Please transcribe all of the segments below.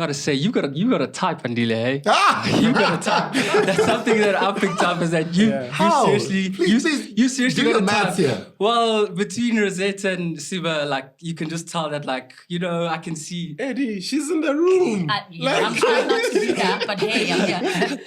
Gotta say, you got a type, Andile. Eh? Ah! You got a type. That's something that I picked up is that you How? seriously, Please you seriously do got the a maths type. here. Well, between Rosette and Seba, like you can just tell that, like I can see. Eddie, she's in the room. I'm trying not to do that, but hey, I'm here.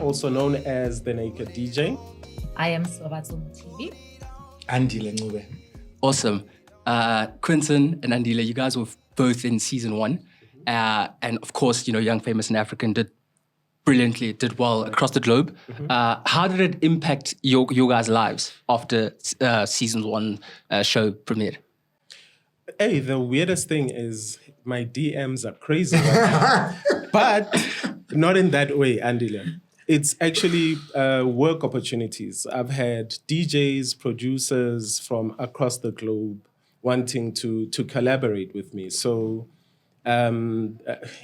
Also known as the Naked DJ. I am Sebabatso Mothibi. Andile Ncube. Awesome. Quinton and Andile, you guys were both in season 1. And of course, Young, Famous and African did brilliantly, did well across the globe. How did it impact your guys' lives after season 1 show premiered? Hey, the weirdest thing is my DMs are crazy right now. But not in that way, Andile. It's actually work opportunities. I've had DJs, producers from across the globe wanting to collaborate with me. So, and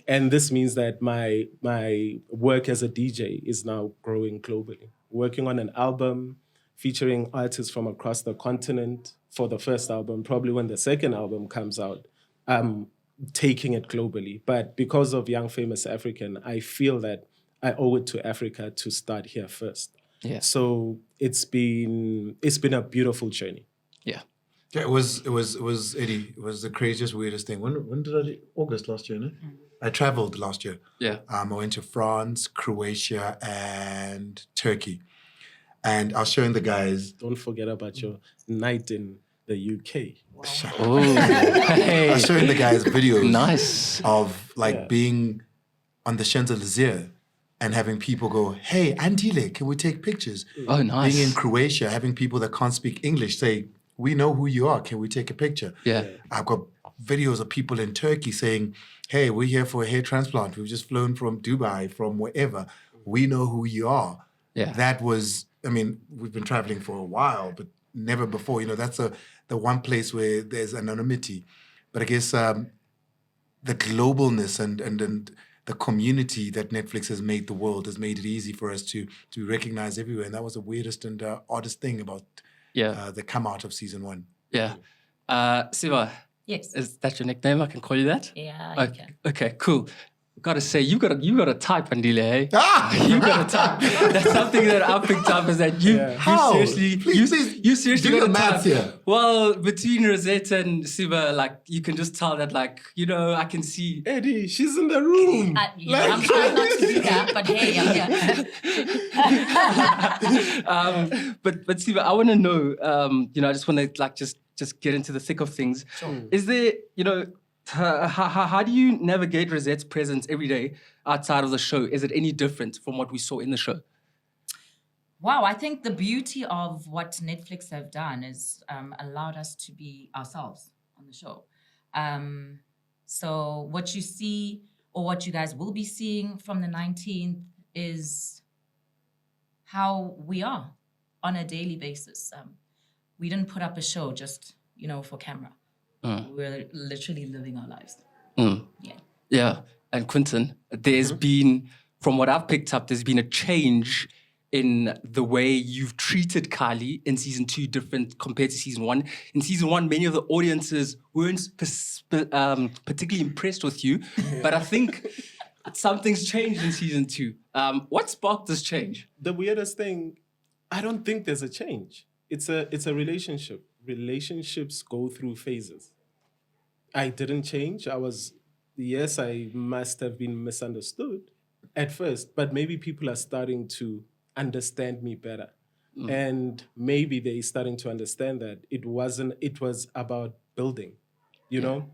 this means that my work as a DJ is now growing globally. Working on an album featuring artists from across the continent for the first album, probably when the second album comes out, taking it globally. But because of Young, Famous African, I feel that I owe it to Africa to start here first. Yeah. So it's been a beautiful journey. Yeah. Yeah, it was Eddie. It was the craziest, weirdest thing. When did I do? August last year, no? I traveled last year. Yeah. I went to France, Croatia, and Turkey. And I was showing the guys. Don't forget about your night in the UK. Oh, hey. I was showing the guys videos. Nice. Of being on the Champs-Élysées and having people go, "Hey, Andile, can we take pictures?" Oh, nice. Being in Croatia, having people that can't speak English say, "We know who you are. Can we take a picture?" Yeah. I've got videos of people in Turkey saying, "Hey, we're here for a hair transplant. We've just flown from Dubai, from wherever. We know who you are." Yeah. That was, we've been traveling for a while, but never before. That's the one place where there's anonymity. But I guess the globalness and the community that Netflix has made the world has made it easy for us to recognize everywhere. And that was the weirdest and oddest thing about the come out of season 1. Yeah. Seba. Yes. Is that your nickname? I can call you that? Yeah, you can. Okay, cool. Gotta say, you got a type, Andile. Eh? Ah! You got a type. That's something that I picked up is that you How? seriously, Please you seriously do got the a maths type. here. Well, between Rosette and Seba, like you can just tell that, like I can see. Eddie, she's in the room. I'm trying not to do that, but hey, I'm here. But Seba, I want to know. I just want to just get into the thick of things. Sure. Is there how do you navigate Rosette's presence every day outside of the show? Is it any different from what we saw in the show? Wow, I think the beauty of what Netflix have done is allowed us to be ourselves on the show. So what you see or what you guys will be seeing from the 19th is how we are on a daily basis. We didn't put up a show just, for camera. We're literally living our lives. Yeah. And Quinton, there's been, from what I've picked up, there's been a change in the way you've treated Khanyi in season 2 different compared to season 1. In season 1, many of the audiences weren't particularly impressed with you, but I think something's changed in season 2. What sparked this change? The weirdest thing, I don't think there's a change. It's a relationship. Relationships go through phases. I didn't change. I must have been misunderstood at first, but maybe people are starting to understand me better. And maybe they're starting to understand that it was about building.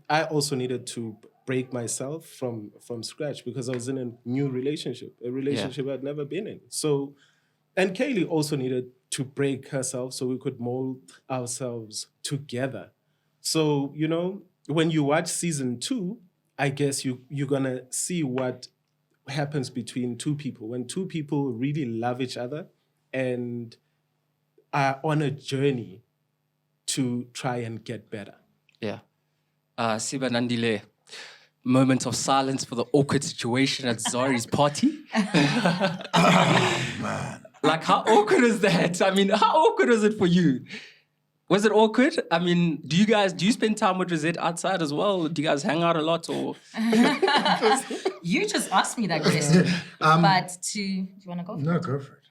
I also needed to break myself from scratch because I was in a new relationship, I'd never been in. So, and Kaylee also needed to break herself so we could mold ourselves together. So, when you watch season 2, I guess you're gonna see what happens between two people. When two people really love each other and are on a journey to try and get better. Yeah. Seba and Andile, moment of silence for the awkward situation at Zari's party. Man. Like, how awkward is that? I mean, how awkward was it for you? Was it awkward? I mean, do you spend time with Rosette outside as well? Do you guys hang out a lot or? You just asked me that question. But do you want to go for it? No, go for it.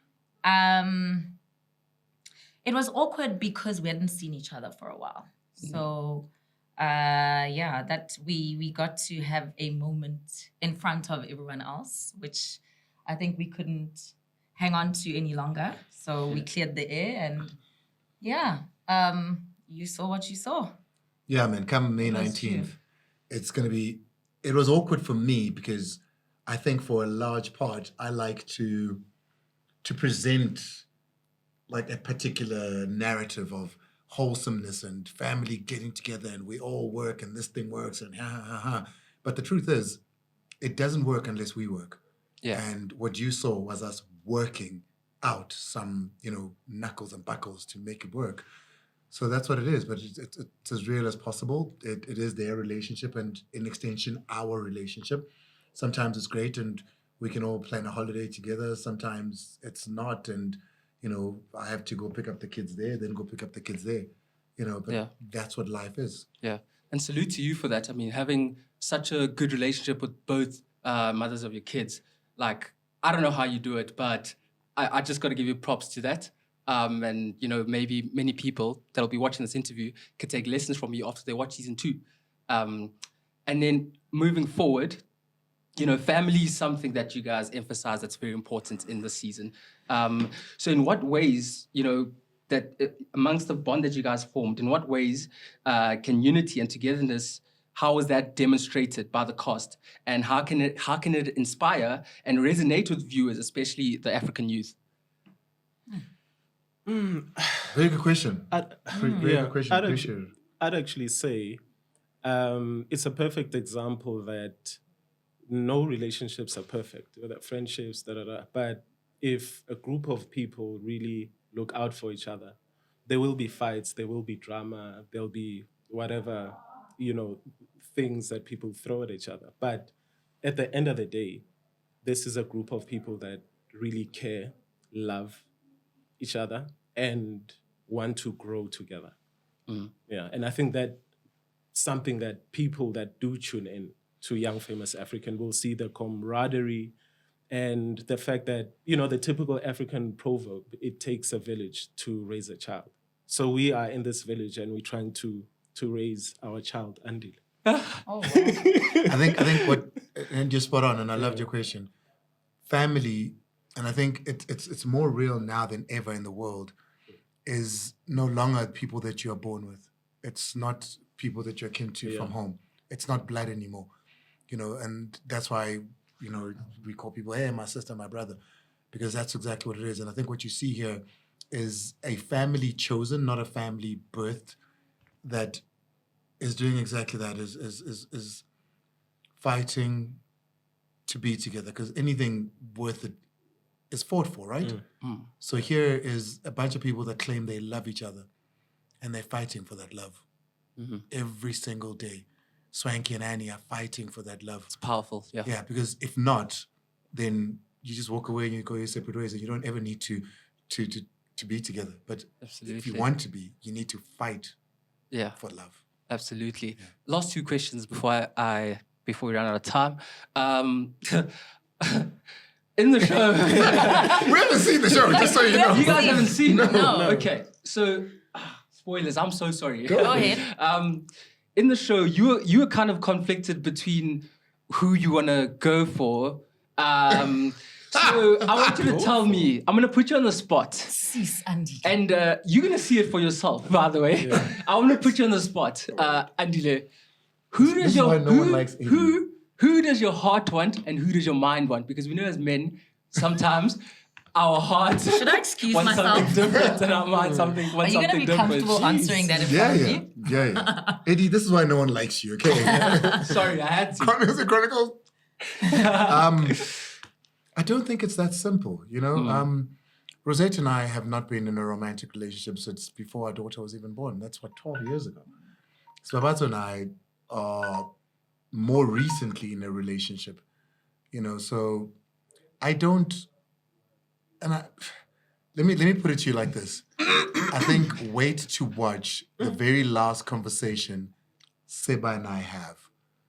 It was awkward because we hadn't seen each other for a while. So, that we got to have a moment in front of everyone else, which I think we couldn't hang on to any longer. So we cleared the air and you saw what you saw. Yeah, man, come May 19th, it was awkward for me because I think for a large part, I like to present like a particular narrative of wholesomeness and family getting together and we all work and this thing works and ha. But the truth is, it doesn't work unless we work. Yeah. And what you saw was us working out some, knuckles and buckles to make it work. So that's what it is. But it's as real as possible. It is their relationship and, in extension, our relationship. Sometimes it's great and we can all plan a holiday together. Sometimes it's not. And, I have to go pick up the kids there, then go pick up the kids there. But that's what life is. Yeah. And salute to you for that. I mean, having such a good relationship with both mothers of your kids. Like, I don't know how you do it, but I just got to give you props to that. And, maybe many people that'll be watching this interview could take lessons from you after they watch season 2. And then moving forward, family is something that you guys emphasize that's very important in this season. So in what ways, that amongst the bond that you guys formed, in what ways can unity and togetherness, how is that demonstrated by the cast? And how can it inspire and resonate with viewers, especially the African youth? Very good question. Very good question. Appreciate it. I'd actually say it's a perfect example that no relationships are perfect, whether friendships, but if a group of people really look out for each other, there will be fights, there will be drama, there'll be whatever, things that people throw at each other. But at the end of the day, this is a group of people that really care, love each other, and want to grow together. Yeah, and I think that something that people that do tune in to Young Famous African will see the camaraderie and the fact that, the typical African proverb, it takes a village to raise a child. So we are in this village and we're trying to raise our child, Andile. Oh, wow. I think and you're spot on, and I loved your question. Family, and I think it's more real now than ever in the world, is no longer people that you are born with. It's not people that you're kin to from home. It's not blood anymore, and that's why, we call people, hey, my sister, my brother, because that's exactly what it is. And I think what you see here is a family chosen, not a family birthed, that is doing exactly that, is fighting to be together, because anything worth it is fought for, right? So here is a bunch of people that claim they love each other, and they're fighting for that love every single day. Swanky and Annie are fighting for that love. It's powerful, yeah. Yeah, because if not, then you just walk away and you go your separate ways, and you don't ever need to be together. But Absolutely. if you want to be, you need to fight for love. Absolutely. Yeah. Last 2 questions before we run out of time. In the show, we haven't seen the show, just so you know. You guys haven't seen it? No. Okay. So, spoilers. I'm so sorry. Go ahead. In the show, you were kind of conflicted between who you want to go for. So I want you to tell me. I'm going to put you on the spot. Sis, Andy. And you're going to see it for yourself, by the way. Yeah. I want to put you on the spot. Andile, who does your heart want and who does your mind want? Because we know as men, sometimes our hearts Should I excuse want myself? something different and our mind want something different. Are you going to be comfortable answering that in front of me? Yeah. Eddie, this is why no one likes you, okay? Sorry, I had to. Chronicles? I don't think it's that simple, Rosette and I have not been in a romantic relationship since before our daughter was even born. That's 12 years ago. Sebabatso and I are more recently in a relationship, so I don't, and let me put it to you like this. I think wait to watch the very last conversation Seba and I have.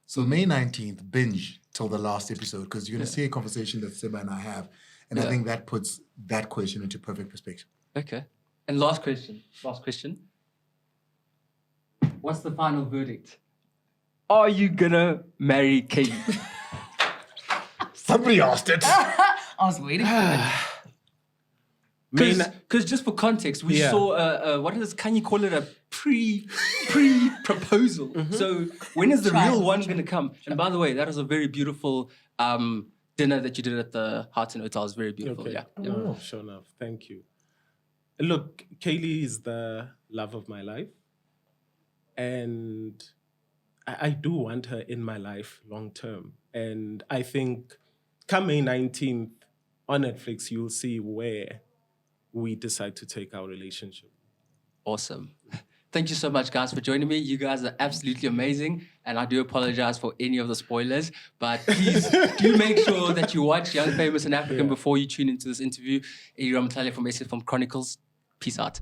So May 19th, binge till the last episode, because you're going to see a conversation that Seba and I have. And I think that puts that question into perfect perspective. Okay. And last question. What's the final verdict? Are you gonna marry Khanyi? Somebody asked it. I was waiting for it. Because just for context, we saw what does Khanyi call it? A pre-proposal. So when is the real one going to come? And by the way, that was a very beautiful dinner that you did at the Heart and Hotel. It was very beautiful. Okay. Yeah. Oh, sure enough. Thank you. Look, Kaylee is the love of my life. And I do want her in my life long term. And I think come May 19th on Netflix, you'll see where we decide to take our relationship. Awesome. Thank you so much, guys, for joining me. You guys are absolutely amazing. And I do apologize for any of the spoilers. But please do make sure that you watch Young, Famous, and African before you tune into this interview. RAMOHLALE from SF from Chronicles. Peace out.